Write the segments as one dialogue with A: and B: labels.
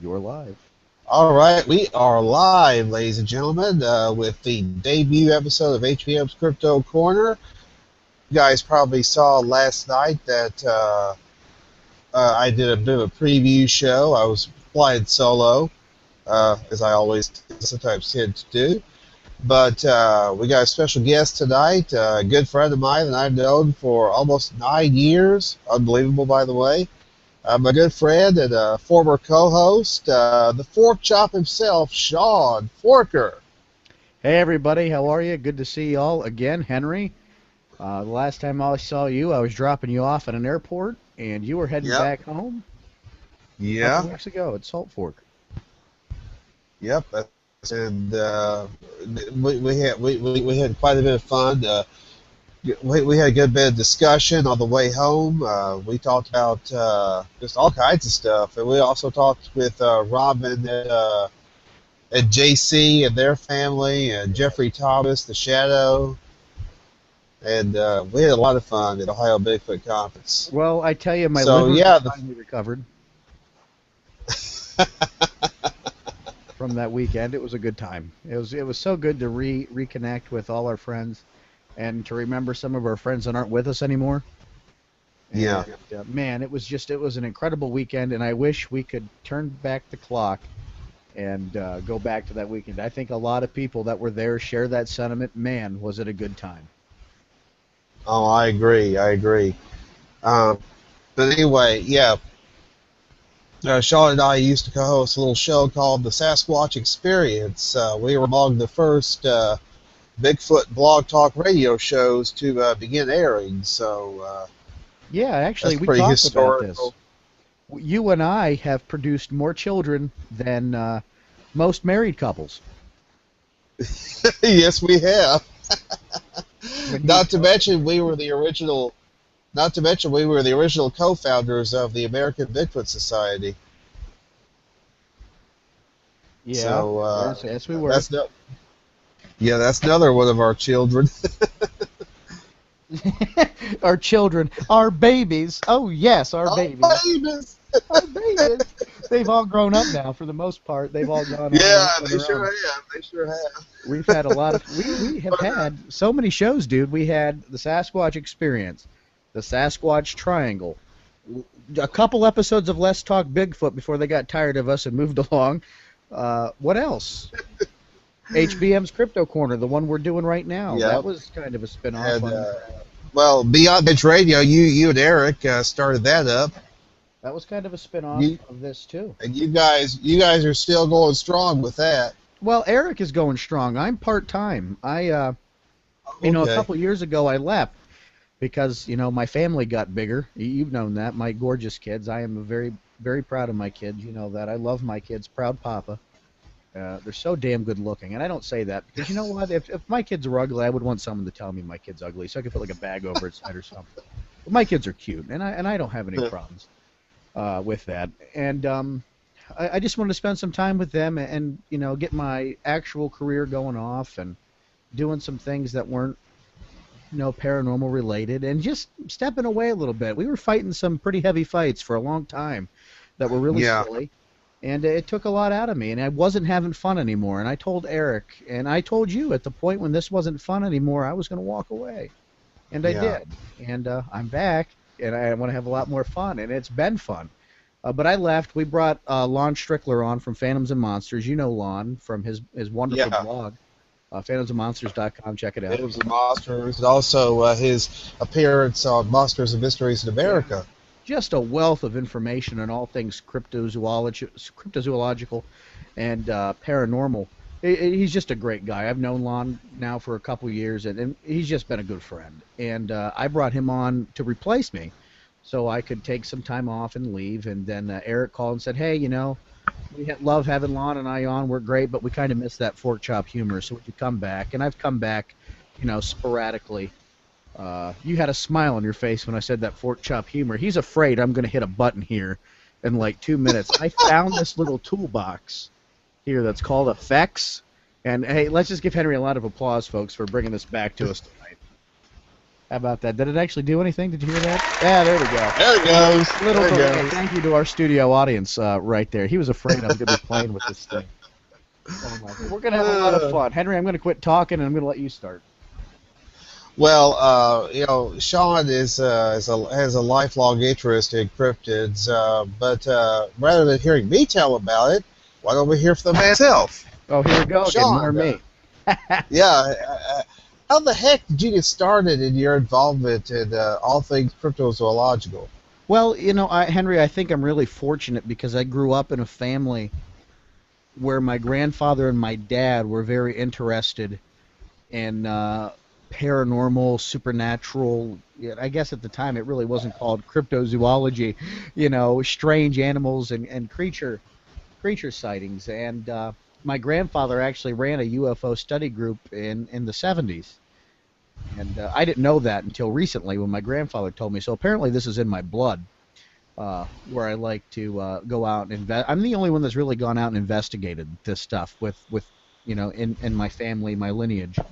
A: You're live.
B: All right, we are live, ladies and gentlemen, with the debut episode of HBM's Crypto Corner. You guys probably saw last night that I did a bit of a preview show. I was flying solo, as I always sometimes tend to do. But we got a special guest tonight, a good friend of mine that I've known for almost 9 years. Unbelievable, by the way. My good friend and former co-host, the Fork Chop himself, Sean Forker.
A: Hey, everybody. How are you? Good to see y'all again, Henry. The last time I saw you, I was dropping you off at an airport, and you were heading
B: Yep.
A: back home a couple
B: Yeah.
A: weeks ago at Salt Fork.
B: Yep. And we had quite a bit of fun. We had a good bit of discussion on the way home. We talked about just all kinds of stuff, and we also talked with Robin and JC and their family, and Jeffrey Thomas, the Shadow, and we had a lot of fun at Ohio Bigfoot Conference.
A: Well, I tell you, my
B: So
A: liver
B: yeah,
A: has finally recovered from that weekend. It was a good time. It was so good to reconnect with all our friends and to remember some of our friends that aren't with us anymore.
B: yeah.
A: And man, it was an incredible weekend, and I wish we could turn back the clock and go back to that weekend. I think a lot of people that were there share that sentiment. Man, was it a good time.
B: Oh, I agree. I agree. Um, but anyway, yeah. Sean and I used to co-host a little show called the Sasquatch Experience. We were among the first Bigfoot blog talk radio shows to begin airing. So
A: Yeah, actually,
B: that's
A: we
B: pretty
A: talked about this.
B: historical.
A: You and I have produced more children than most married couples.
B: Yes, we have.
A: When you
B: Not to
A: count,
B: mention we were the original. Not to mention we were the original co-founders of the American Bigfoot Society.
A: yeah,
B: So
A: yes, we were.
B: that's no, yeah, that's another one of our children.
A: Our children, our babies. Oh yes, our
B: Oh,
A: babies,
B: babies!
A: our babies. They've all grown up now, for the most part. They've all gone
B: Yeah,
A: on
B: they
A: their
B: sure
A: own.
B: have. They sure have.
A: We've had a lot of we have
B: But
A: had so many shows, dude. We had the Sasquatch Experience, the Sasquatch Triangle, a couple episodes of Let's Talk Bigfoot before they got tired of us and moved along. What else? HBM's Crypto Corner, the one we're doing right now.
B: yeah,
A: That was kind of a spin-off
B: and
A: on
B: well, Beyond Edge Radio, you and Eric started that up.
A: that was kind of a spin-off
B: You
A: of this too.
B: and you guys are still going strong with that.
A: Well, Eric is going strong. I'm part-time. A
B: Okay.
A: couple years ago I left because my family got bigger. You've known that. My gorgeous kids. I am very, very proud of my kids. You know that. I love my kids. Proud papa. They're so damn good looking, and I don't say that because you know what? If my kids were ugly, I would want someone to tell me my kid's ugly, so I could put like a bag over its head or something. But my kids are cute, and I don't have any problems with that. And I just wanted to spend some time with them and get my actual career going off and doing some things that weren't paranormal related and just stepping away a little bit. We were fighting some pretty heavy fights for a long time that were really
B: Yeah.
A: silly, and it took a lot out of me, and I wasn't having fun anymore. And I told Eric, and I told you at the point when this wasn't fun anymore, I was going to walk away, and I
B: Yeah.
A: did. And I'm back, and I want to have a lot more fun, and it's been fun. But I left. We brought Lon Strickler on from Phantoms and Monsters. You know Lon from his wonderful
B: Yeah.
A: blog, phantomsandmonsters.com. Check it out.
B: It was the Monsters, and also his appearance on Monsters and Mysteries in
A: Yeah.
B: America.
A: Just a wealth of information on all things cryptozoological and paranormal. He's just a great guy. I've known Lon now for a couple years, and he's just been a good friend. And I brought him on to replace me so I could take some time off and leave. And then Eric called and said, hey, we love having Lon and I on. We're great, but we kind of miss that fork chop humor. So would you come back? And I've come back, sporadically. You had a smile on your face when I said that fork chop humor. He's afraid I'm going to hit a button here in like 2 minutes. I found this little toolbox here that's called effects. And hey, let's just give Henry a lot of applause, folks, for bringing this back to us tonight. How about that? Did it actually do anything? Did you hear that? Yeah, there we go.
B: There it goes.
A: Little
B: There it
A: delay.
B: goes.
A: Thank you to our studio audience right there. He was afraid I was going to be playing with this thing. Oh my! We're going to have a lot of
B: Uh,
A: fun. Henry, I'm going to quit talking and I'm going to let you start.
B: well, Sean has a lifelong interest in cryptids, but rather than hearing me tell about it, why don't we hear from the man himself?
A: Oh, here we go again. More
B: Sean,
A: me.
B: yeah, how the heck did you get started in your involvement in all things cryptozoological?
A: Well, Henry, I think I'm really fortunate because I grew up in a family where my grandfather and my dad were very interested in paranormal, supernatural. I guess at the time it really wasn't called cryptozoology, strange animals and creature sightings. And my grandfather actually ran a UFO study group in the 70s. And I didn't know that until recently when my grandfather told me. So apparently this is in my blood, where I like to go out and invest. I'm the only one that's really gone out and investigated this stuff with in my family, my lineage.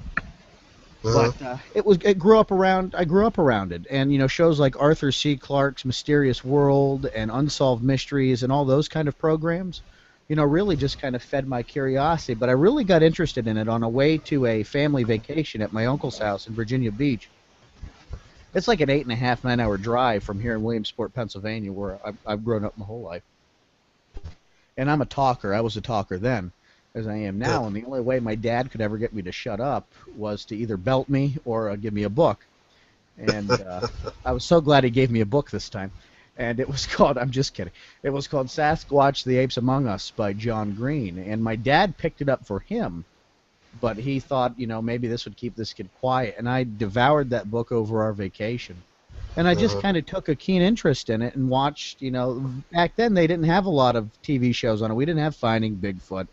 B: Uh-huh.
A: But it grew up around. I grew up around it, and shows like Arthur C. Clarke's Mysterious World and Unsolved Mysteries and all those kind of programs. Really just kind of fed my curiosity. But I really got interested in it on a way to a family vacation at my uncle's house in Virginia Beach. It's like an 8.5, 9 hour drive from here in Williamsport, Pennsylvania, where I've grown up my whole life. And I'm a talker. I was a talker then, as I am now. And the only way my dad could ever get me to shut up was to either belt me or give me a book. And I was so glad he gave me a book this time. And it was called, I'm just kidding, it was called Sasquatch, the Apes Among Us by John Green. And my dad picked it up for him, but he thought, maybe this would keep this kid quiet. And I devoured that book over our vacation. And I just
B: Uh-huh.
A: kind of took a keen interest in it and watched, back then they didn't have a lot of TV shows on it. We didn't have Finding Bigfoot.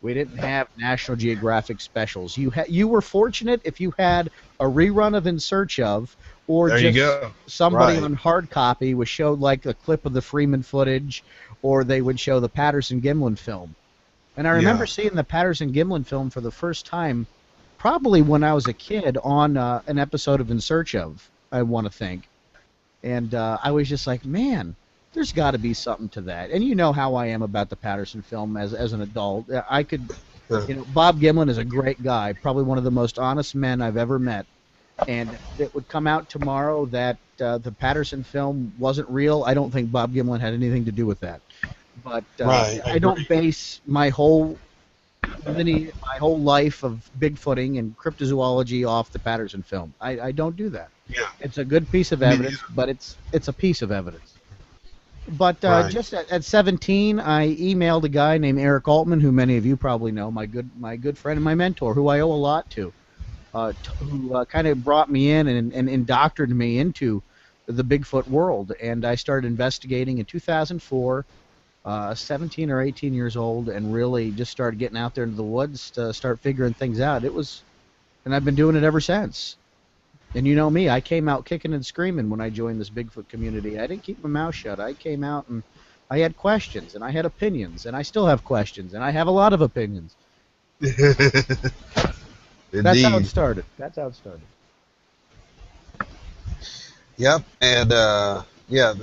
A: We didn't have National Geographic specials. You were fortunate if you had a rerun of In Search of, or
B: There you
A: just
B: go.
A: somebody
B: Right.
A: on hard copy was showed like a clip of the Freeman footage, or they would show the Patterson-Gimlin film. And I remember
B: Yeah.
A: seeing the Patterson-Gimlin film for the first time, probably when I was a kid on an episode of In Search of, I want to think. And I was just like, man, there's got to be something to that. And you know how I am about the Patterson film as an adult. I could, Bob Gimlin is a great guy, probably one of the most honest men I've ever met. And if it would come out tomorrow that the Patterson film wasn't real, I don't think Bob Gimlin had anything to do with that. But
B: Right. I
A: I don't
B: agree.
A: base my whole life of Bigfooting and cryptozoology off the Patterson film. I don't do that.
B: Yeah.
A: It's a good piece of
B: Me neither.
A: evidence, but it's a piece of evidence. But
B: Right.
A: just at 17, I emailed a guy named Eric Altman, who many of you probably know, my good friend and my mentor, who I owe a lot to, who kind of brought me in and indoctrinated me into the Bigfoot world. And I started investigating in 2004, 17 or 18 years old, and really just started getting out there into the woods to start figuring things out. And I've been doing it ever since. And you know me, I came out kicking and screaming when I joined this Bigfoot community. I didn't keep my mouth shut. I came out and I had questions and I had opinions and I still have questions and I have a lot of opinions. That's how it
B: Indeed.
A: started. That's how it started.
B: Yep. And yeah,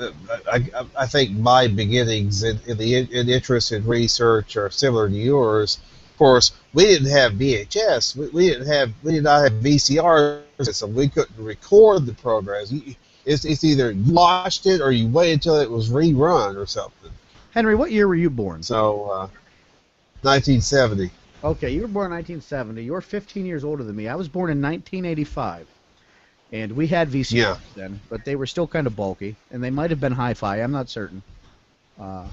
B: I think my beginnings in interest in research are similar to yours. Of course, we didn't have VHS. We did not have VCR, so we couldn't record the programs. It's either you watched it or you waited until it was rerun or something.
A: Henry, what year were you born?
B: So, 1970.
A: Okay, you were born in 1970. You're 15 years older than me. I was born in 1985. And we had VCRs
B: Yeah.
A: then, but they were still kind of bulky, and they might have been hi-fi. I'm not certain. Uh,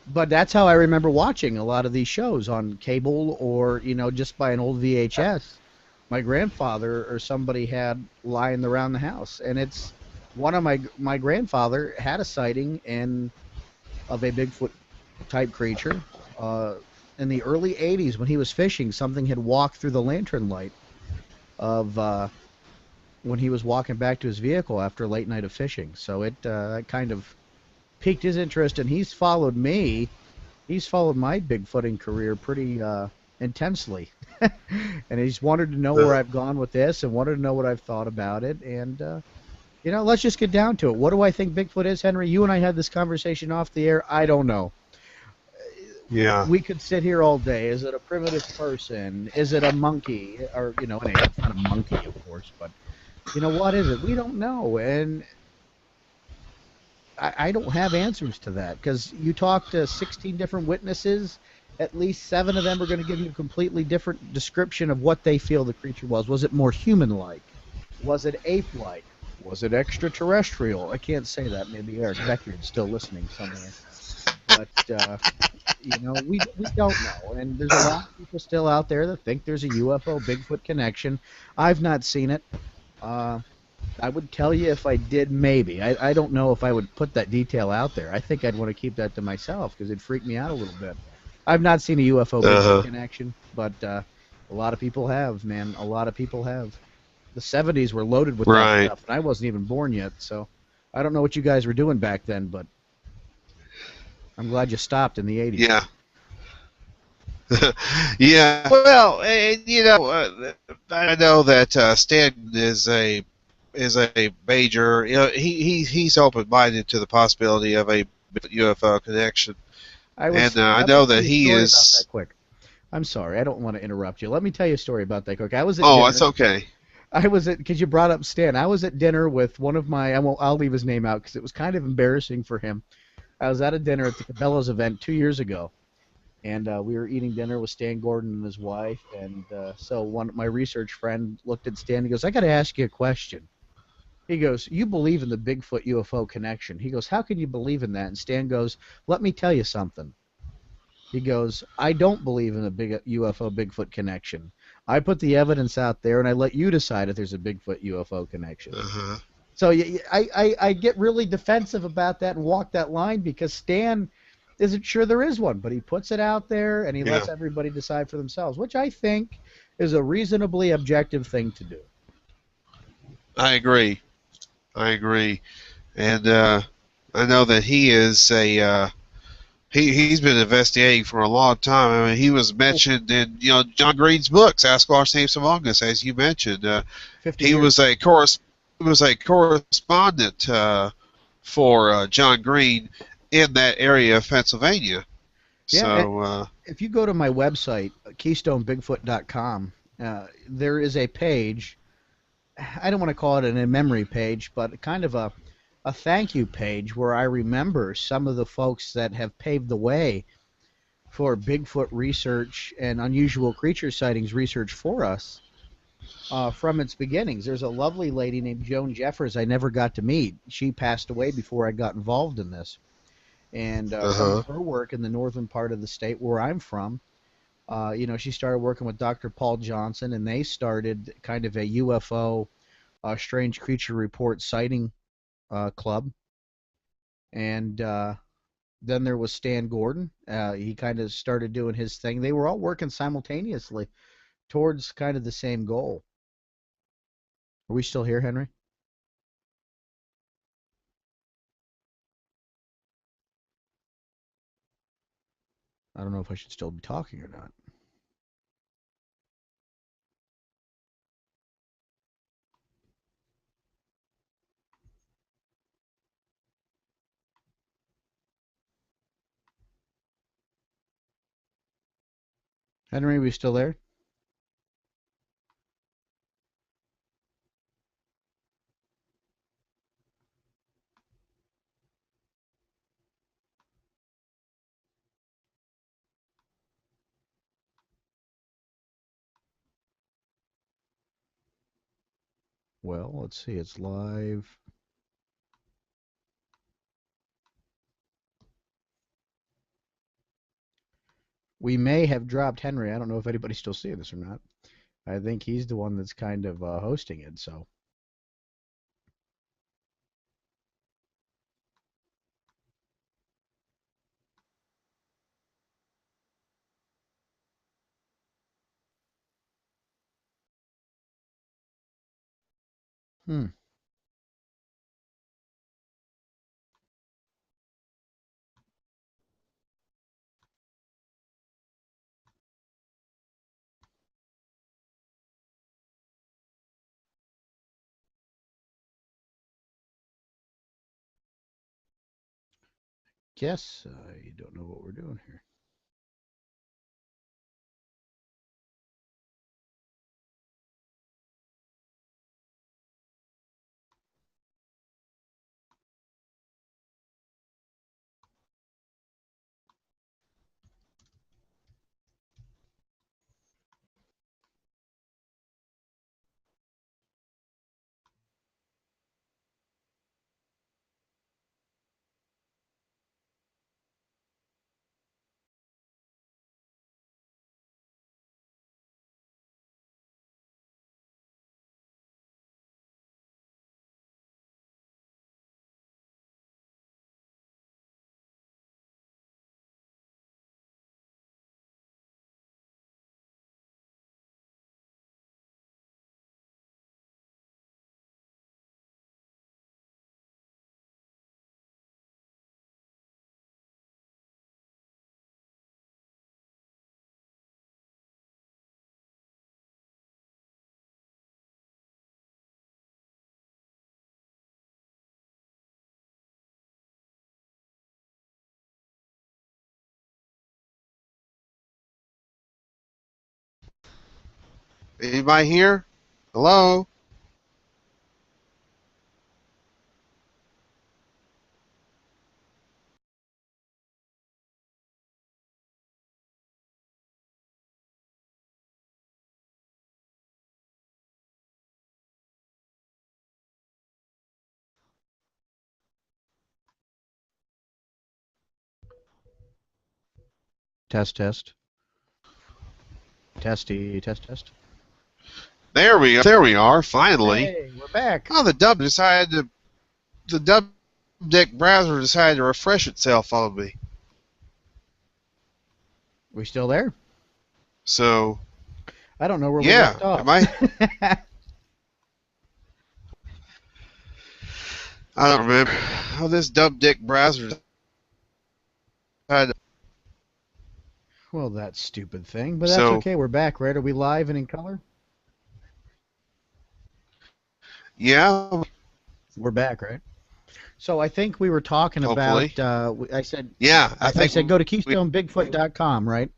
A: but that's how I remember watching a lot of these shows on cable or, just by an old VHS. My grandfather or somebody had lying around the house. And it's one of my grandfather had a sighting of a Bigfoot type creature. In the early 80s when he was fishing, something had walked through the lantern light of when he was walking back to his vehicle after a late night of fishing. So it kind of piqued his interest, and he's followed me. He's followed my Bigfooting career pretty intensely. And he just wanted to know where
B: Uh,
A: I've gone with this and wanted to know what I've thought about it. And let's just get down to it. What do I think Bigfoot is, Henry? You and I had this conversation off the air. I don't know.
B: yeah.
A: We could sit here all day. Is it a primitive person? Is it a monkey? Or, it's not a monkey, of course, but what is it? We don't know. And I don't have answers to that because you talk to 16 different witnesses. At least seven of them are going to give you a completely different description of what they feel the creature was. Was it more human like? Was it ape like? Was it extraterrestrial? I can't say that. Maybe Eric Beckard's still listening somewhere. But we don't know, and there's a lot of people still out there that think there's a UFO Bigfoot connection. I've not seen it. Uh, I would tell you if I did, maybe. I don't know if I would put that detail out there. I think I'd want to keep that to myself because it'd freak me out a little bit. I've not seen a UFO Bigfoot
B: Uh-huh.
A: connection, but a lot of people have, man. A lot of people have. The 70s were loaded with that
B: Right.
A: stuff, and I wasn't even born yet, so I don't know what you guys were doing back then, but I'm glad you stopped in the 80s.
B: Yeah. Yeah. Well, I know that Stanton is a major. He's open minded to the possibility of a UFO connection, and I
A: Let me
B: know
A: tell
B: that
A: you a
B: he
A: story about that
B: is.
A: quick. I'm sorry, I don't want to interrupt you. Let me tell you a story about that quick. I was at
B: Oh, it's
A: dinner.
B: okay.
A: Because you brought up Stan. I was at dinner with one of my, I'll leave his name out because it was kind of embarrassing for him. I was at a dinner at the Cabela's event 2 years ago, and we were eating dinner with Stan Gordon and his wife. And so my research friend looked at Stan and goes, I got to ask you a question. He goes, you believe in the Bigfoot UFO connection. He goes, how can you believe in that? And Stan goes, let me tell you something. He goes, I don't believe in a big UFO Bigfoot connection. I put the evidence out there and I let you decide if there's a Bigfoot UFO connection.
B: Uh-huh.
A: So I get really defensive about that and walk that line because Stan isn't sure there is one, but he puts it out there and he
B: Yeah,
A: lets everybody decide for themselves, which I think is a reasonably objective thing to do.
B: I agree. I agree, and I know that he is a. He's been investigating for a long time. I mean, he was
A: Oh,
B: mentioned in John Green's books, Sasquatch Names Among Us, as you mentioned.
A: 50
B: He
A: years.
B: was a correspondent for John Green in that area of Pennsylvania.
A: Yeah,
B: So
A: if you go to my website, keystonebigfoot.com, there is a page. I don't want to call it an in-memory page, but kind of a thank you page where I remember some of the folks that have paved the way for Bigfoot research and unusual creature sightings research for us from its beginnings. There's a lovely lady named Joan Jeffers I never got to meet. She passed away before I got involved in this. And some of
B: uh-huh.
A: her work in the northern part of the state where I'm from, she started working with Dr. Paul Johnson, and they started kind of a UFO, strange creature report sighting club. And then there was Stan Gordon. He kind of started doing his thing. They were all working simultaneously towards kind of the same goal. Are we still here, Henry? I don't know if I should still be talking or not. Henry, are we still there? Well, let's see. It's live. We may have dropped Henry. I don't know if anybody's still seeing this or not. I think he's the one that's kind of hosting it. So, hmm. guess I don't know what we're doing here.
B: Anybody here? Hello?
A: Test, test. Testy, test, test.
B: There we go. There we are. Finally.
A: Hey, we're back.
B: Oh, the dub deck browser decided to refresh itself on me.
A: We still there?
B: So
A: I don't know where we
B: yeah,
A: left off.
B: am I? I don't remember. Oh, this dub deck browser decided.
A: Well, that stupid thing, but that's
B: So
A: okay. We're back, right? Are we live and in color?
B: yeah,
A: We're back, right? So I think we were talking
B: hopefully.
A: about. I said,
B: Yeah, I
A: I
B: think
A: said, go to
B: we
A: KeystoneBigfoot.com, right?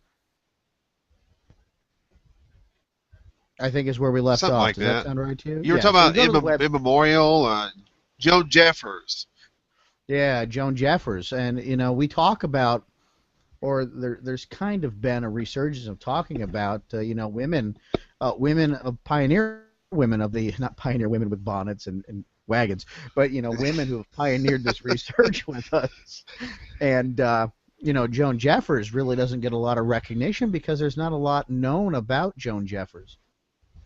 A: I think is where we left
B: something
A: off.
B: like
A: Does that
B: that.
A: sound right to you?
B: You were
A: Yeah.
B: talking
A: So you
B: about
A: go to the web.
B: immemorial Joe Jeffers.
A: Yeah, Joan Jeffers, and we talk about, or there's kind of been a resurgence of talking about, women, women of pioneer women of the not pioneer women with bonnets and wagons, but women who have pioneered this research with us, and Joan Jeffers really doesn't get a lot of recognition because there's not a lot known about Joan Jeffers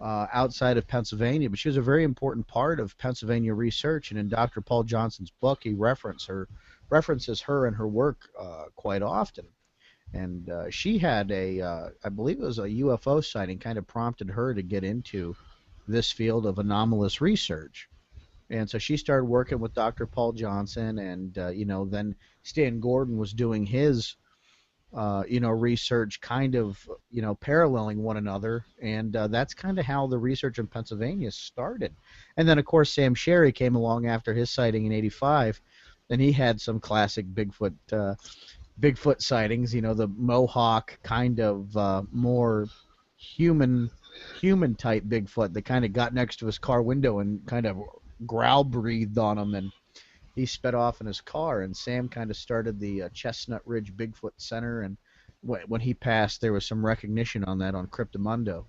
A: outside of Pennsylvania, but she was a very important part of Pennsylvania research. And in Dr. Paul Johnson's book, he references her and her work quite often. And she had I believe it was a UFO sighting, kind of prompted her to get into this field of anomalous research. And so she started working with Dr. Paul Johnson, and then Stan Gordon was doing his research, kind of, paralleling one another. And that's kind of how the research in Pennsylvania started. And then, of course, Sam Sherry came along after his sighting in '85, and he had some classic Bigfoot sightings. The Mohawk kind of more human human type Bigfoot that kind of got next to his car window and kind of growl breathed on him, and he sped off in his car. And Sam kind of started the Chestnut Ridge Bigfoot Center, and when he passed, there was some recognition on that on Cryptomundo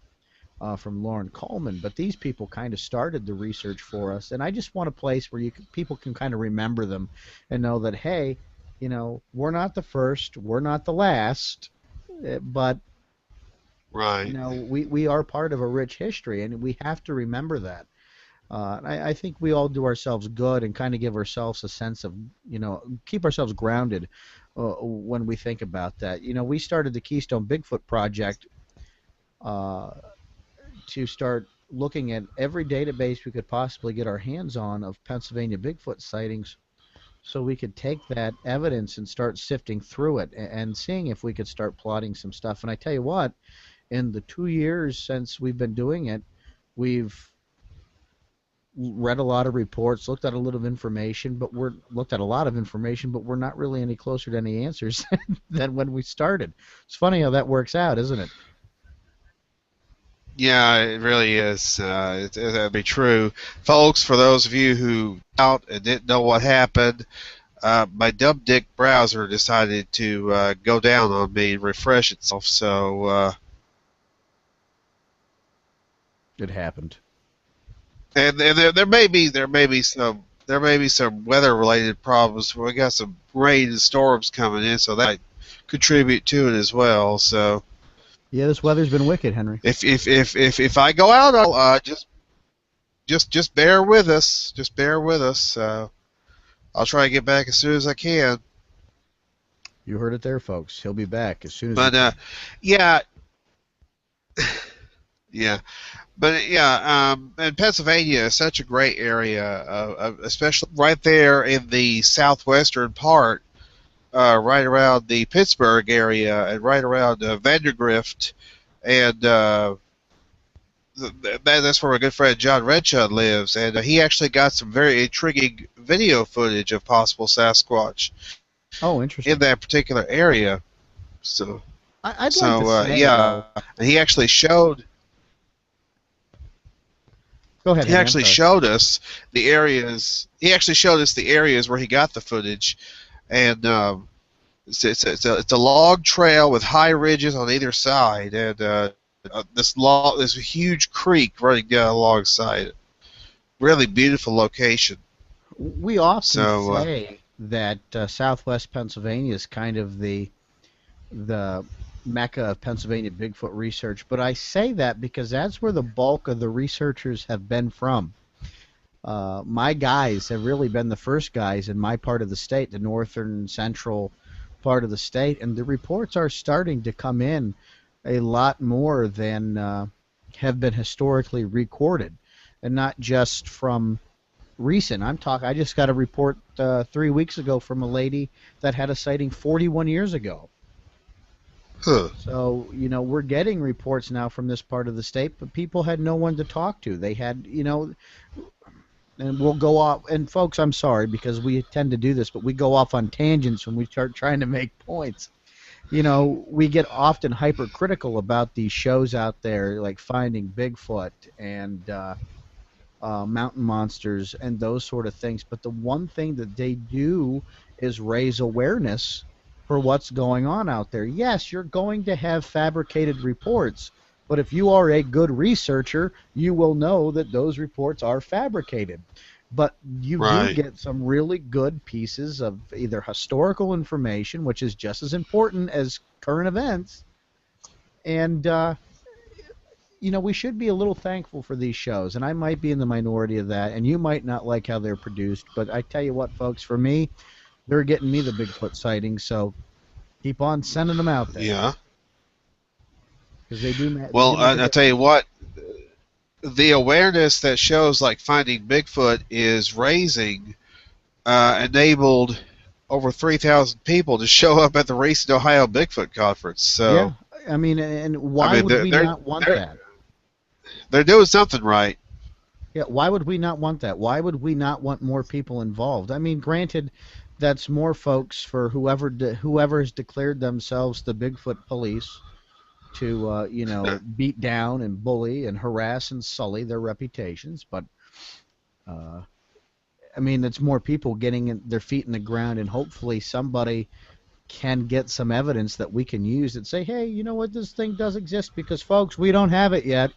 A: from Lauren Coleman. But these people kind of started the research for us, and I just want a place where people can kind of remember them and know that, hey, we're not the first, we're not the last, but
B: Right.
A: we are part of a rich history, and we have to remember that. I think we all do ourselves good and kind of give ourselves a sense of, keep ourselves grounded when we think about that. We started the Keystone Bigfoot Project uh, to start looking at every database we could possibly get our hands on of Pennsylvania Bigfoot sightings, so we could take that evidence and start sifting through it and seeing if we could start plotting some stuff. And I tell you what, in the 2 years since we've been doing it, we've read a lot of reports, looked at a lot of information, but we're not really any closer to any answers than when we started. It's funny how that works out, isn't it?
B: Yeah, it really is. That'd be true, folks. For those of you who out and didn't know what happened, my dumb dick browser decided to go down on me and refresh itself. So,
A: It happened.
B: and there may be some weather related problems. We got some rain and storms coming in, so that might contribute to it as well. So,
A: Yeah, this weather's been wicked, Henry.
B: if I go out, just bear with us. Just bear with us. I'll try to get back as soon as I can.
A: You heard it there, folks. He'll be back as soon as he
B: But
A: can.
B: yeah, yeah, but yeah, and Pennsylvania is such a great area, especially right there in the southwestern part, right around the Pittsburgh area, and right around Vandergrift, and that's where my good friend John Redshud lives, and he actually got some very intriguing video footage of possible Sasquatch
A: Oh,
B: in
A: interesting.
B: that particular area. So,
A: I'd like to say
B: yeah,
A: though.
B: he actually showed
A: Go ahead,
B: he
A: Henry. I'm
B: actually
A: sorry.
B: showed us the areas. He actually showed us the areas where he got the footage, and it's a log trail with high ridges on either side, and this huge creek running down alongside it. Really beautiful location.
A: We often
B: So
A: say that Southwest Pennsylvania is kind of the mecca of Pennsylvania Bigfoot research, but I say that because that's where the bulk of the researchers have been from. My guys have really been the first guys in my part of the state, the northern central part of the state, and the reports are starting to come in a lot more than have been historically recorded, and not just from recent. I just got a report 3 weeks ago from a lady that had a sighting 41 years ago.
B: huh,
A: So, we're getting reports now from this part of the state, but people had no one to talk to. They had, and we'll go off. And folks, I'm sorry because we tend to do this, but we go off on tangents when we start trying to make points. We get often hypercritical about these shows out there, like Finding Bigfoot and mountain monsters and those sort of things. But the one thing that they do is raise awareness for what's going on out there. Yes, you're going to have fabricated reports, but if you are a good researcher, you will know that those reports are fabricated. But you do
B: right,
A: get some really good pieces of either historical information, which is just as important as current events, and we should be a little thankful for these shows, and I might be in the minority of that, and you might not like how they're produced, but I tell you what, folks, for me, they're getting me the Bigfoot sightings, so keep on sending them out there
B: yeah.
A: because they do
B: Well,
A: make a
B: I tell you
A: difference.
B: what, the awareness that shows like Finding Bigfoot is raising enabled over 3,000 people to show up at the recent Ohio Bigfoot conference.
A: Yeah,
B: So,
A: I mean, and
B: I
A: why
B: mean,
A: would
B: they're
A: we
B: they're
A: not want
B: they're,
A: that?
B: they're doing something right.
A: Yeah, why would we not want that? Why would we not want more people involved? I mean, granted, that's more folks for whoever has declared themselves the Bigfoot police to beat down and bully and harass and sully their reputations. But uh, I mean, it's more people getting their feet in the ground, and hopefully somebody can get some evidence that we can use and say, hey, you know what, this thing does exist because, folks, we don't have it yet.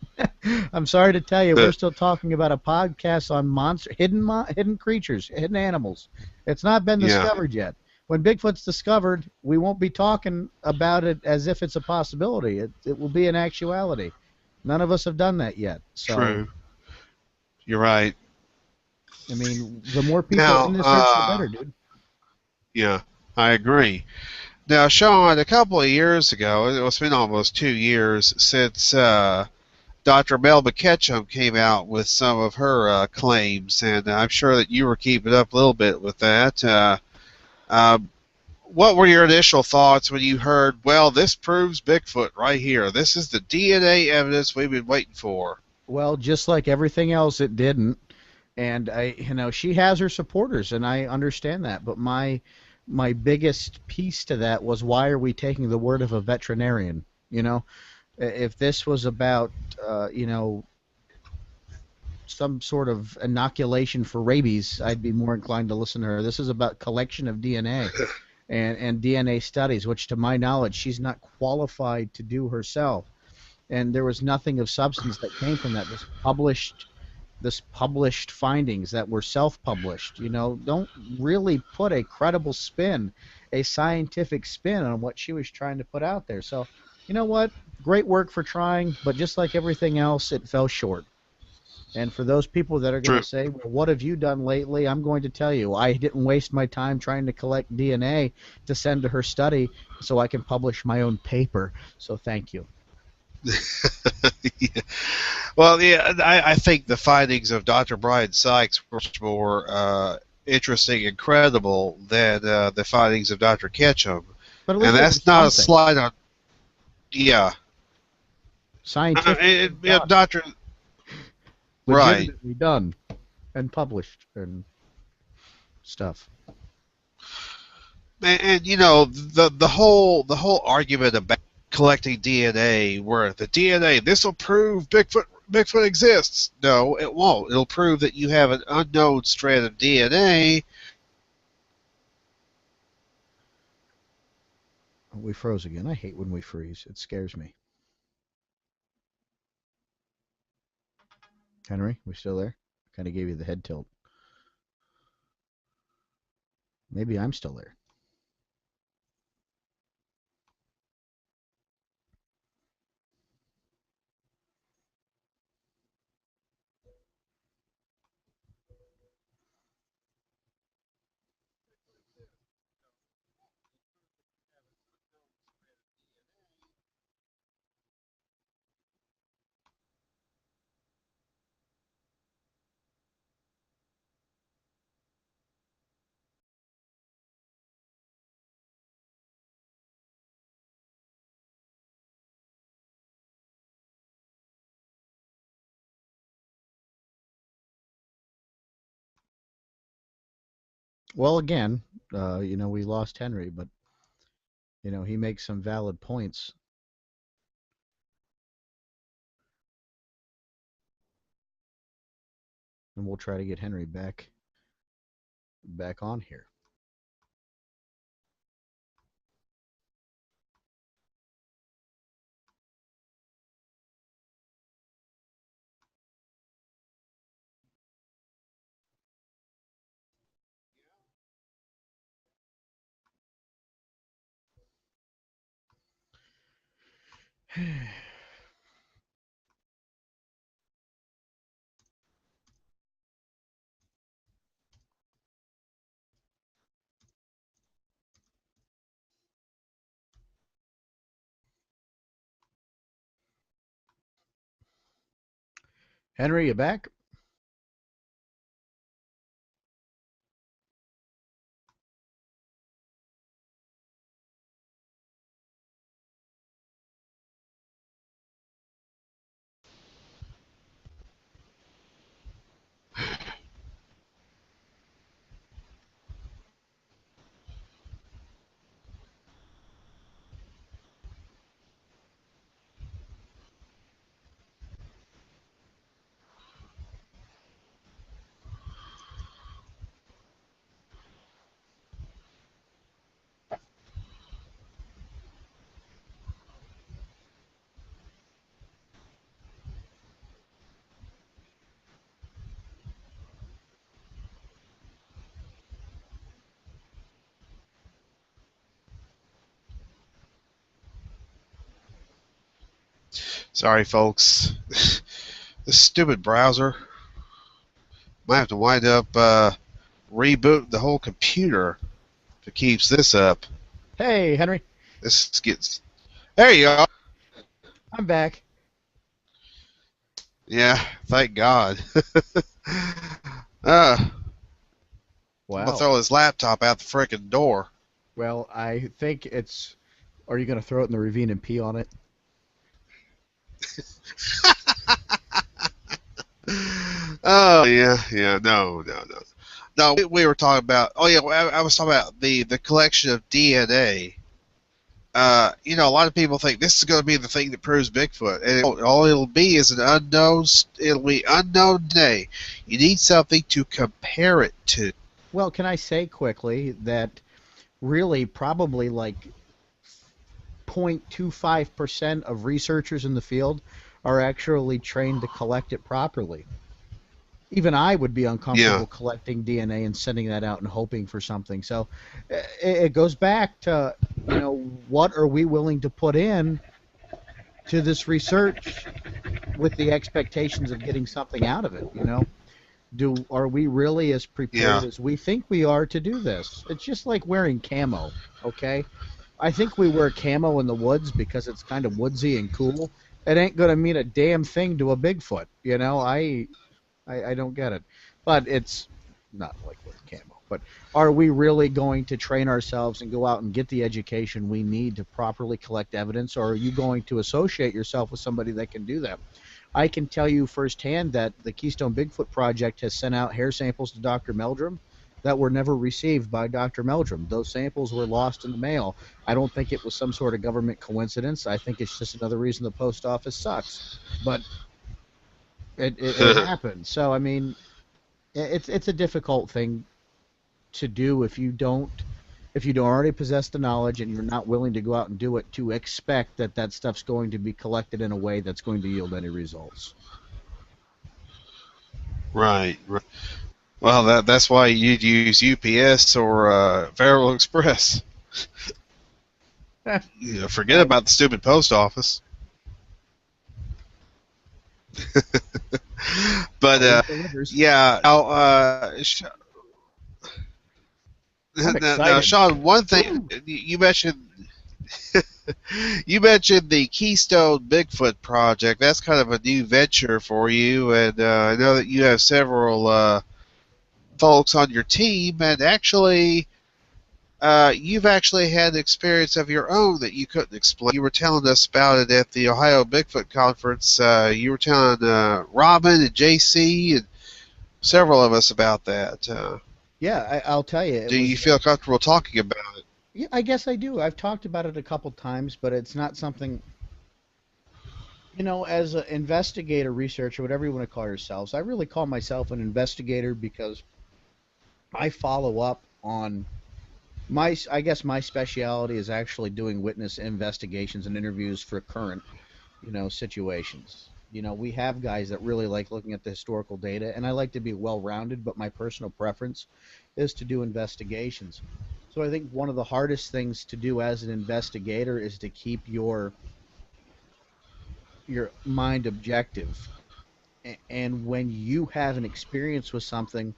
A: I'm sorry to tell you, we're still talking about a podcast on hidden creatures, hidden animals. It's not been
B: Yeah,
A: discovered yet. When Bigfoot's discovered, we won't be talking about it as if it's a possibility. It will be an actuality. None of us have done that yet. So,
B: true. You're right.
A: I mean, the more people in
B: Now,
A: this search, the better, dude.
B: yeah, I agree. Now, Sean, a couple of years ago, it's been almost 2 years since Dr. Melba Ketchum came out with some of her claims, and I'm sure that you were keeping up a little bit with that. Uh, what were your initial thoughts when you heard, well, this proves Bigfoot right here? This is the DNA evidence we've been waiting for.
A: Well, just like everything else, it didn't. And she has her supporters, and I understand that. But my biggest piece to that was, why are we taking the word of a veterinarian? If this was about, some sort of inoculation for rabies, I'd be more inclined to listen to her. This is about collection of DNA and DNA studies, which to my knowledge she's not qualified to do herself. And there was nothing of substance that came from that. This published findings that were self-published, don't really put a credible spin, a scientific spin on what she was trying to put out there. So, you know what? Great work for trying, but just like everything else, it fell short. And for those people that are going to
C: True.
A: say, well, what have you done lately? I'm going to tell you, I didn't waste my time trying to collect DNA to send to her study so I can publish my own paper. So thank you.
C: Yeah. Well, yeah, I think the findings of Dr. Brian Sykes were much more interesting and credible than the findings of Dr. Ketchum.
A: But at
C: And
A: least it was
C: that's not a
A: something.
C: slight on. Yeah.
A: Scientifically
C: Yeah,
A: done,
C: Dr. Right.
A: legitimately done, and published and stuff.
C: And the whole argument about collecting DNA, where the DNA, this will prove Bigfoot exists. No, it won't. It'll prove that you have an unknown strand of DNA.
A: We froze again. I hate when we freeze. It scares me. Henry, we still there? Kind of gave you the head tilt. Maybe I'm still there. Well, again, we lost Henry, but he makes some valid points, and we'll try to get Henry back on here. Henry, you back?
C: Sorry, folks. This stupid browser might have to wind up rebooting the whole computer if it keeps this up.
A: Hey, Henry,
C: This gets. There you are.
A: I'm back.
C: Yeah, thank God. uh, I'm gonna
A: Wow.
C: throw his laptop out the frickin' door.
A: Well, I think it's. Are you going to throw it in the ravine and pee on it?
C: Oh yeah. No. We were talking about. Oh yeah, I was talking about the collection of DNA. A lot of people think this is going to be the thing that proves Bigfoot, and all it'll be is an unknown. It'll be unknown DNA. You need something to compare it to.
A: Well, can I say quickly that really probably like 0.25% of researchers in the field are actually trained to collect it properly. Even I would be
C: Yeah.
A: uncomfortable collecting DNA and sending that out and hoping for something. So it goes back to, what are we willing to put in to this research with the expectations of getting something out of it? Are we really as prepared
C: Yeah.
A: as we think we are to do this? It's just like wearing camo, okay? I think we wear camo in the woods because it's kind of woodsy and cool. It ain't gonna mean a damn thing to a Bigfoot, I don't get it. But it's not like wearing camo. But are we really going to train ourselves and go out and get the education we need to properly collect evidence, or are you going to associate yourself with somebody that can do that? I can tell you firsthand that the Keystone Bigfoot Project has sent out hair samples to Dr. Meldrum that were never received by Dr. Meldrum. Those samples were lost in the mail. I don't think it was some sort of government coincidence. I think it's just another reason the post office sucks. But it happened. So I mean, it's a difficult thing to do if you don't already possess the knowledge and you're not willing to go out and do it, to expect that stuff's going to be collected in a way that's going to yield any results.
C: Right. Right. Well, that's why you'd use UPS or Federal Express. Forget
A: Right.
C: about the stupid post office. But
A: Always delivers.
C: yeah.
A: I'm
C: Now,
A: excited.
C: Sean, one thing
A: Woo!
C: you mentioned. You mentioned the Keystone Bigfoot project. That's kind of a new venture for you, and I know that you have several folks on your team, and actually, you've actually had experience of your own that you couldn't explain. You were telling us about it at the Ohio Bigfoot Conference. You were telling Robin and JC and several of us about that.
A: Yeah, I'll tell you, it
C: Do you
A: was.
C: feel comfortable talking about it?
A: Yeah, I guess I do. I've talked about it a couple times, but it's not something. As an investigator, researcher, whatever you want to call yourselves, I really call myself an investigator because I follow up on I guess my specialty is actually doing witness investigations and interviews for current, situations. We have guys that really like looking at the historical data, and I like to be well-rounded, but my personal preference is to do investigations. So I think one of the hardest things to do as an investigator is to keep your mind objective. And when you have an experience with something,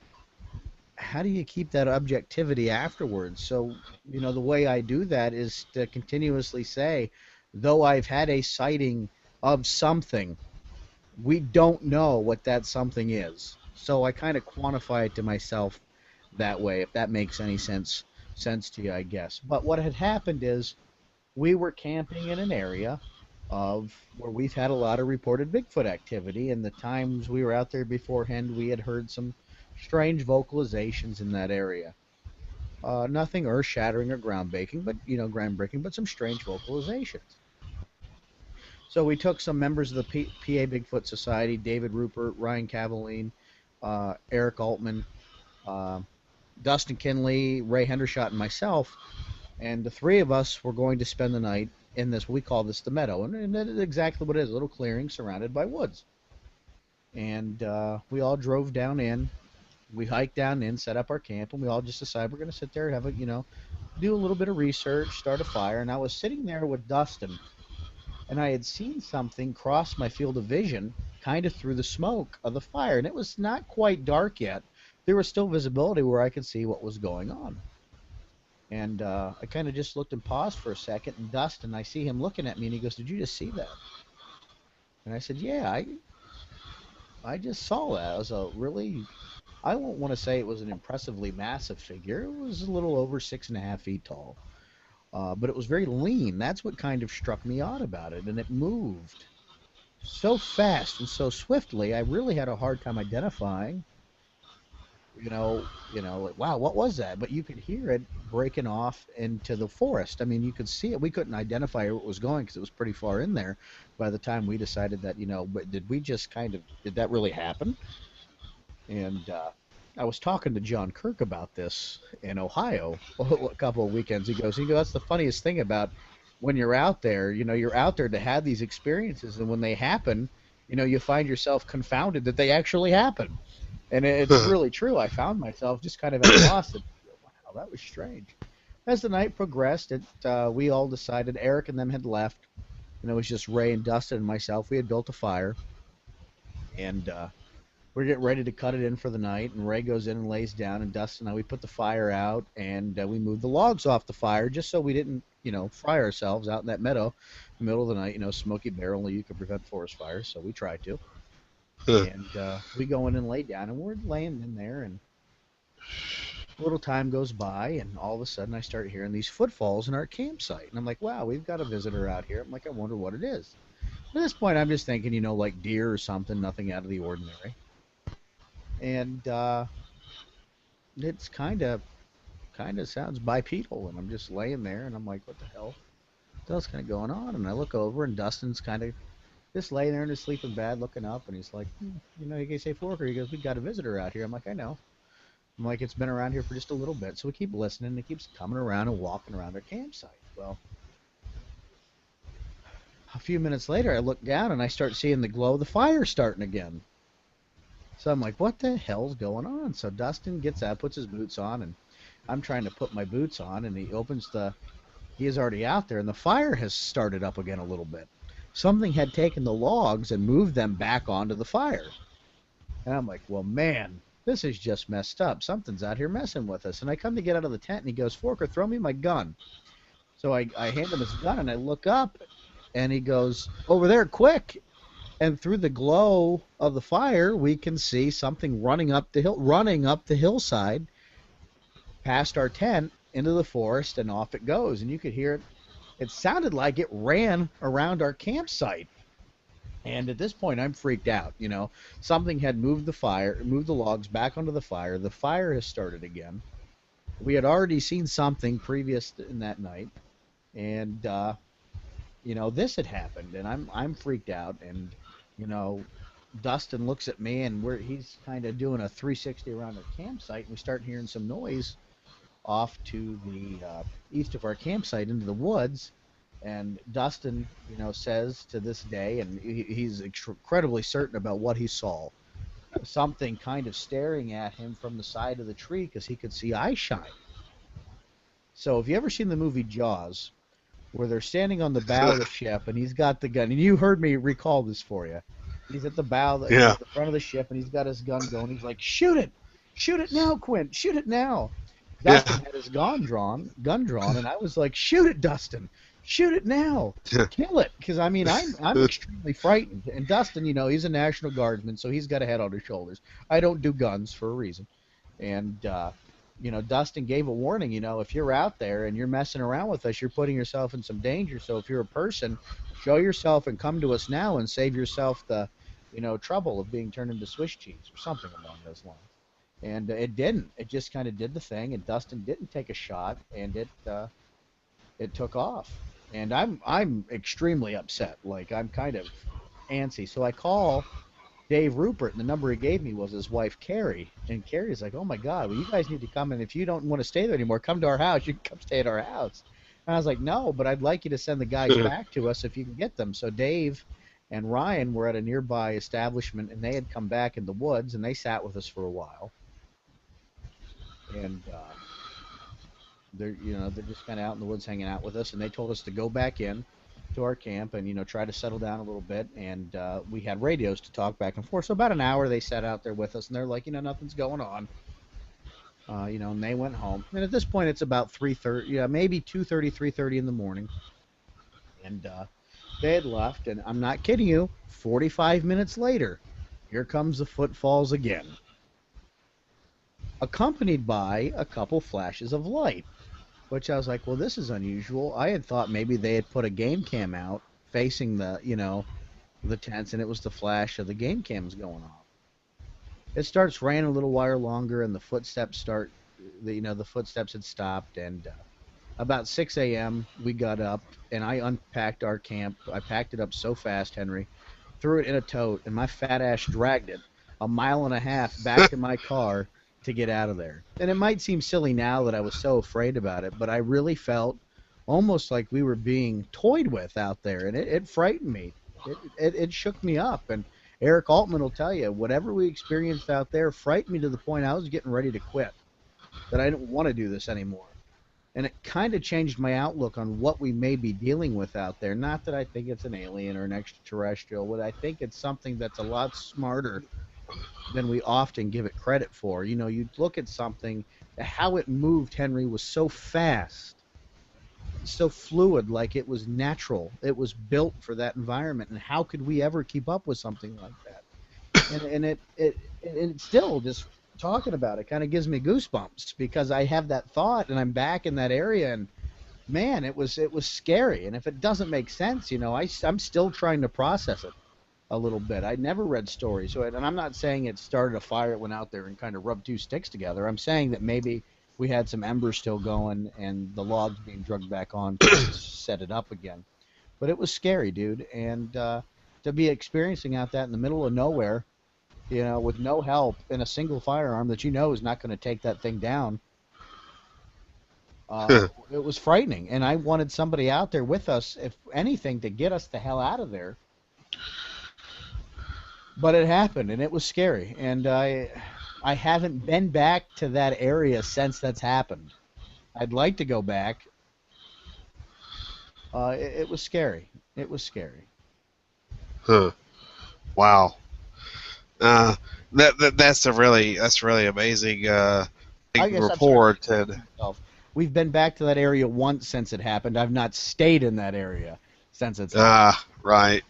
A: how do you keep that objectivity afterwards? So, the way I do that is to continuously say, though I've had a sighting of something, we don't know what that something is. So I kind of quantify it to myself that way, if that makes any sense to you, I guess. But what had happened is we were camping in an area of where we've had a lot of reported Bigfoot activity, and the times we were out there beforehand, we had heard some strange vocalizations in that area. Nothing earth-shattering or groundbreaking, but some strange vocalizations. So we took some members of the PA Bigfoot Society, David Rupert, Ryan Cavaline, Eric Altman, uh, Dustin Kinley, Ray Hendershot, and myself, and the three of us were going to spend the night in this. We call this the meadow, and that is exactly what it is—a little clearing surrounded by woods. And we all drove down in. We hiked down in, set up our camp, and we all just decided we're going to sit there, have do a little bit of research, start a fire. And I was sitting there with Dustin, and I had seen something cross my field of vision, kind of through the smoke of the fire, and it was not quite dark yet. There was still visibility where I could see what was going on. And I kind of just looked and paused for a second, and Dustin, I see him looking at me, and he goes, "Did you just see that?" And I said, "Yeah, I just saw that. It was a really, I won't want to say it was an impressively massive figure. It was a little over 6.5 feet tall, but it was very lean. That's what kind of struck me odd about it, and it moved. so fast and so swiftly, I really had a hard time identifying. Like, wow, what was that? But you could hear it breaking off into the forest. I mean, you could see it. We couldn't identify where it was going because it was pretty far in there by the time we decided that, but did we just did that really happen? And I was talking to John Kirk about this in Ohio a couple of weekends. He goes, that's the funniest thing about when you're out there. You're out there to have these experiences, and when they happen, you find yourself confounded that they actually happen. And it's really true. I found myself just kind of at a loss. Wow, that was strange. As the night progressed, we all decided Eric and them had left, and it was just Ray and Dustin and myself. We had built a fire, and we're getting ready to cut it in for the night. And Ray goes in and lays down, and Dustin and I, we put the fire out, and we moved the logs off the fire just so we didn't, fry ourselselves out in that meadow in the middle of the night. Smoky barrel, only you could prevent forest fires, so we tried to. And we go in and lay down, and we're laying in there, and a little time goes by, and all of a sudden I start hearing these footfalls in our campsite. And I'm like, wow, we've got a visitor out here. I'm like, I wonder what it is. At this point, I'm just thinking, like deer or something, nothing out of the ordinary. And it's kind of sounds bipedal, and I'm just laying there, and I'm like, what the hell? What else kind of going on? And I look over, and Dustin's kind of just laying there in his sleeping bag looking up, and he's like, you can say Forker. He goes, we got a visitor out here. I'm like, I know. I'm like, it's been around here for just a little bit. So we keep listening, and it keeps coming around and walking around our campsite. Well, a few minutes later, I look down, and I start seeing the glow of the fire starting again. So I'm like, what the hell's going on? So Dustin gets out, puts his boots on, and I'm trying to put my boots on, and he is already out there, and the fire has started up again a little bit. Something had taken the logs and moved them back onto the fire. And I'm like, well, man, this is just messed up. Something's out here messing with us. And I come to get out of the tent, and he goes, Forker, throw me my gun. So I hand him his gun, and I look up, and he goes, over there, quick. And through the glow of the fire, we can see something running up the hillside, past our tent, into the forest, and off it goes. And you could hear it. It sounded like it ran around our campsite. And at this point, I'm freaked out. Something had moved the logs back onto the fire. The fire has started again. We had already seen something previous in that night, and this had happened, and I'm freaked out. And Dustin looks at me, and he's kind of doing a 360 around our campsite, and we start hearing some noise off to the east of our campsite into the woods. And Dustin, says to this day, and he's incredibly certain about what he saw, something kind of staring at him from the side of the tree because he could see eye shine. So have you ever seen the movie Jaws, where they're standing on the bow of the ship, and he's got the gun, and you heard me recall this for you. He's at the bow, the front of the ship, and he's got his gun going. He's like, shoot it now, Quint, shoot it now. Dustin had his gun drawn, and I was like, shoot it, Dustin, shoot it now, kill it, because I'm extremely frightened. And Dustin, he's a National Guardsman, so he's got a head on his shoulders. I don't do guns for a reason, and Dustin gave a warning. If you're out there and you're messing around with us, you're putting yourself in some danger. So if you're a person, show yourself and come to us now and save yourself the, trouble of being turned into Swiss cheese or something along those lines. And it didn't. It just kind of did the thing, and Dustin didn't take a shot, and it took off. And I'm extremely upset. Like, I'm kind of antsy. So I call Dave Rupert, and the number he gave me was his wife, Carrie. And Carrie's like, oh, my God, well, you guys need to come, and if you don't want to stay there anymore, come to our house. You can come stay at our house. And I was like, no, but I'd like you to send the guys back to us if you can get them. So Dave and Ryan were at a nearby establishment, and they had come back in the woods, and they sat with us for a while. And they're just kind of out in the woods hanging out with us, and they told us to go back in to our camp and try to settle down a little bit. And we had radios to talk back and forth. So about an hour they sat out there with us, and they're like, nothing's going on. And they went home. And at this point it's about 3:30, maybe 2:30, 3:30 in the morning. And they had left, and I'm not kidding you, 45 minutes later, here comes the footfalls again, accompanied by a couple flashes of light, which I was like, well, this is unusual. I had thought maybe they had put a game cam out facing the the tents, and it was the flash of the game cams going off. It starts raining a little while longer, and the footsteps start. The footsteps had stopped, and about 6 a.m. we got up, and I unpacked our camp. I packed it up so fast, Henry, threw it in a tote, and my fat ass dragged it a mile and a half back to my car to get out of there. And it might seem silly now that I was so afraid about it, but I really felt almost like we were being toyed with out there, and it frightened me. It shook me up. And Eric Altman will tell you, whatever we experienced out there frightened me to the point I was getting ready to quit, that I didn't want to do this anymore. And it kind of changed my outlook on what we may be dealing with out there. Not that I think it's an alien or an extraterrestrial, but I think it's something that's a lot smarter than we often give it credit for. You look at something, how it moved, Henry, was so fast, so fluid, like it was natural. It was built for that environment. And how could we ever keep up with something like that? And it still, just talking about it kind of gives me goosebumps, because I have that thought and I'm back in that area, and man, it was scary. And if it doesn't make sense, I'm still trying to process it a little bit. I never read stories, and I'm not saying it started a fire, it went out there and kind of rubbed two sticks together. I'm saying that maybe we had some embers still going and the logs being drugged back on to set it up again. But it was scary, dude. And to be experiencing out that in the middle of nowhere, with no help and a single firearm that is not going to take that thing down, it was frightening. And I wanted somebody out there with us, if anything, to get us the hell out of there. But it happened, and it was scary. And I haven't been back to that area since that's happened. I'd like to go back. It was scary. It was scary.
C: Huh. Wow. That's really amazing report. And
A: we've been back to that area once since it happened. I've not stayed in that area since it's happened.
C: Right.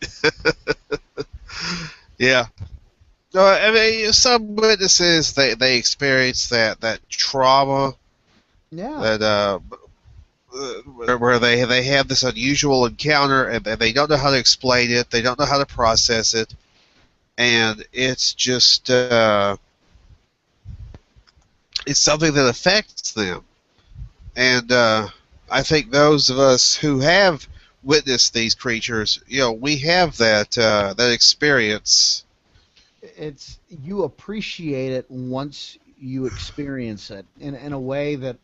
C: Yeah. No, I mean, some witnesses they experience that trauma.
A: Yeah.
C: That where they have this unusual encounter, and they don't know how to explain it. They don't know how to process it. And it's just it's something that affects them. And I think those of us who have witnessed these creatures, we have that experience.
A: You appreciate it once you experience it in a way that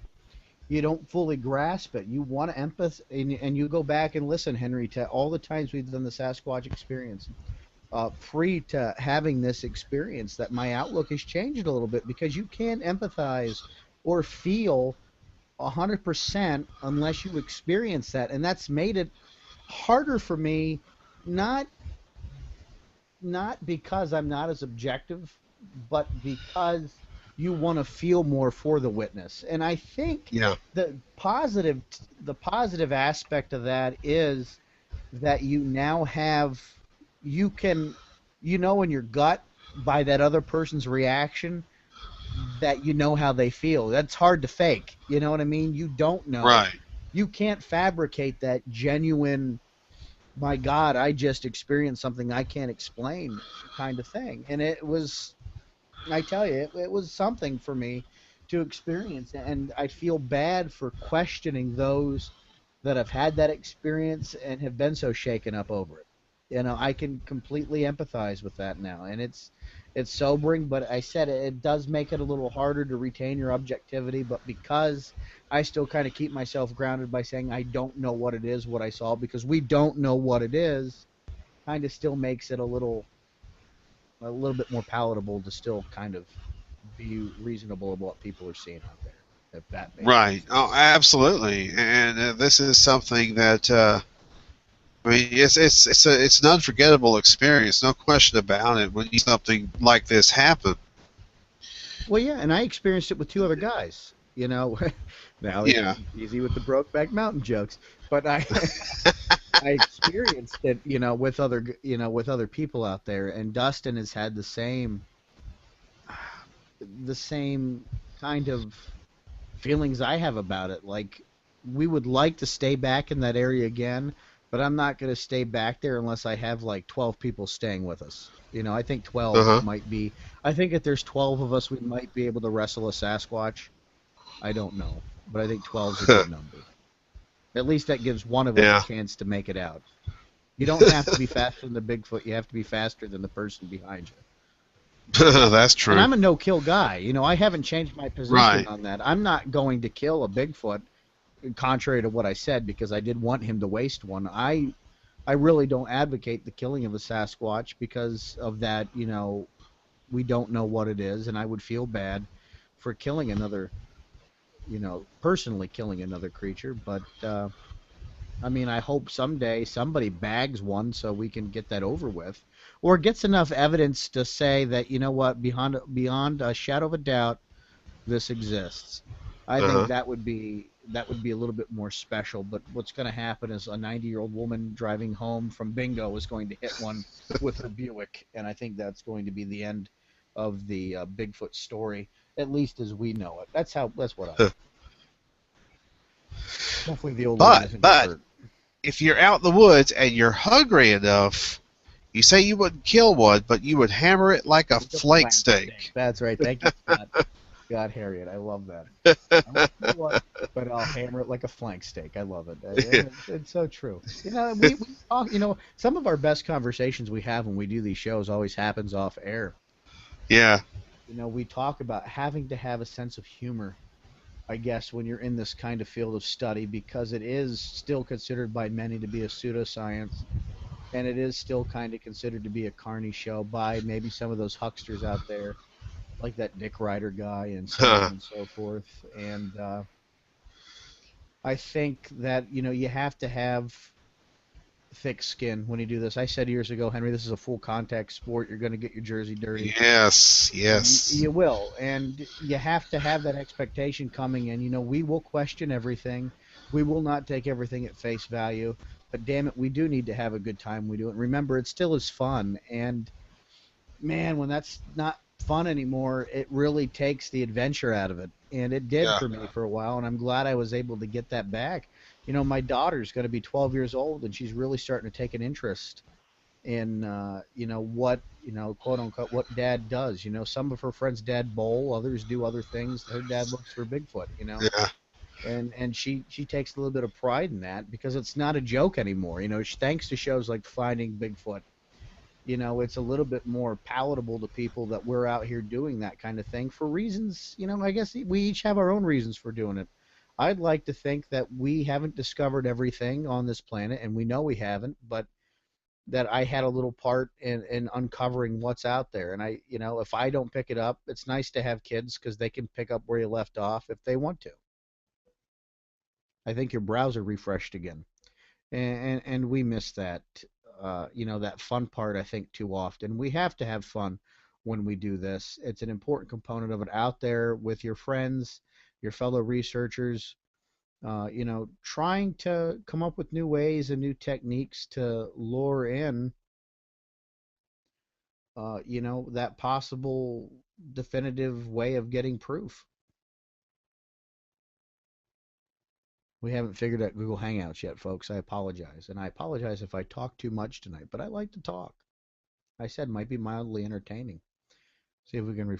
A: you don't fully grasp it. You want to empathize, and you go back and listen, Henry, to all the times we've done the Sasquatch experience. Free to having this experience, that my outlook has changed a little bit, because you can't empathize or feel 100% unless you experience that, and that's made it harder for me, not because I'm not as objective, but because you want to feel more for the witness. And I think the positive aspect of that is that you now have, you can, in your gut, by that other person's reaction, that how they feel. That's hard to fake. You know what I mean? You don't know.
C: Right.
A: You can't fabricate that genuine, my God, I just experienced something I can't explain kind of thing. And it was, I tell you, it was something for me to experience. And I feel bad for questioning those that have had that experience and have been so shaken up over it. I can completely empathize with that now. And it's sobering, but I said it does make it a little harder to retain your objectivity. But because I still kind of keep myself grounded by saying I don't know what it is, what I saw, because we don't know what it is, kind of still makes it a little bit more palatable to still kind of be reasonable about what people are seeing out there. If that makes
C: Right.
A: sense.
C: Oh, absolutely. And this is something that I mean, it's an unforgettable experience, no question about it, when something like this happen.
A: Well, yeah, and I experienced it with two other guys. Now it's easy with the Brokeback Mountain jokes, but I experienced it, with other people out there, and Dustin has had the same kind of feelings I have about it. Like, we would like to stay back in that area again, but I'm not going to stay back there unless I have like 12 people staying with us. I think 12
C: Uh
A: might be. I think if there's 12 of us, we might be able to wrestle a Sasquatch. I don't know, but I think 12's a
C: huh.
A: good number. At least that gives one of us a
C: Yeah.
A: chance to make it out. You don't have to be faster than the Bigfoot. You have to be faster than the person behind you.
C: That's
A: And
C: true.
A: I'm a no-kill guy. I haven't changed my position
C: Right.
A: on that. I'm not going to kill a Bigfoot, contrary to what I said, because I did want him to waste one. I really don't advocate the killing of a Sasquatch because of that. We don't know what it is, and I would feel bad for killing another, personally killing another creature. But I mean, I hope someday somebody bags one so we can get that over with, or gets enough evidence to say that what, beyond a shadow of a doubt, this exists. I
C: Uh
A: think
C: huh.
A: that would be a little bit more special. But what's going to happen is a 90-year-old woman driving home from bingo is going to hit one with her Buick, and I think that's going to be the end of the Bigfoot story, at least as we know it. That's what I think. Hopefully, the old lady doesn't get
C: But
A: hurt.
C: if you're out in the woods and you're hungry enough, you say you wouldn't kill one, but you would hammer it like a
A: Like a
C: flank
A: flank steak.
C: steak.
A: That's right. Thank you, Scott. Scott Harriet. I love that. I won't kill one, but I'll hammer it like a flank steak. I love it. It's so true. We talk. Some of our best conversations we have when we do these shows always happens off air.
C: Yeah.
A: We talk about having to have a sense of humor, I guess, when you're in this kind of field of study, because it is still considered by many to be a pseudoscience, and it is still kind of considered to be a carny show by maybe some of those hucksters out there, like that Dick Ryder guy and so on and so forth. And I think that you have to have thick skin when you do this. I said years ago, Henry, this is a full contact sport. You're going to get your jersey dirty,
C: Yes.
A: and
C: Yes.
A: you will. And you have to have that expectation coming in. We will question everything. We will not take everything at face value. But damn it, we do need to have a good time. We do it. Remember, it still is fun. And man, when that's not fun anymore, it really takes the adventure out of it. And it did
B: Yeah.
A: for me for a while, and I'm glad I was able to get that back. My daughter's going to be 12 years old, and she's really starting to take an interest in, what, quote unquote, what dad does. Some of her friends' dad bowl, others do other things. Her dad looks for Bigfoot.
C: Yeah.
A: And she takes a little bit of pride in that because it's not a joke anymore. Thanks to shows like Finding Bigfoot, it's a little bit more palatable to people that we're out here doing that kind of thing for reasons, I guess we each have our own reasons for doing it. I'd like to think that we haven't discovered everything on this planet, and we know we haven't, but that I had a little part in uncovering what's out there. And if I don't pick it up, it's nice to have kids because they can pick up where you left off if they want to. I think your browser refreshed again, and we miss that, that fun part, I think, too often. We have to have fun when we do this. It's an important component of it, out there with your friends, your fellow researchers, trying to come up with new ways and new techniques to lure in, that possible definitive way of getting proof. We haven't figured out Google Hangouts yet, folks. I apologize. And I apologize if I talk too much tonight, but I like to talk. I said might be mildly entertaining. See if we can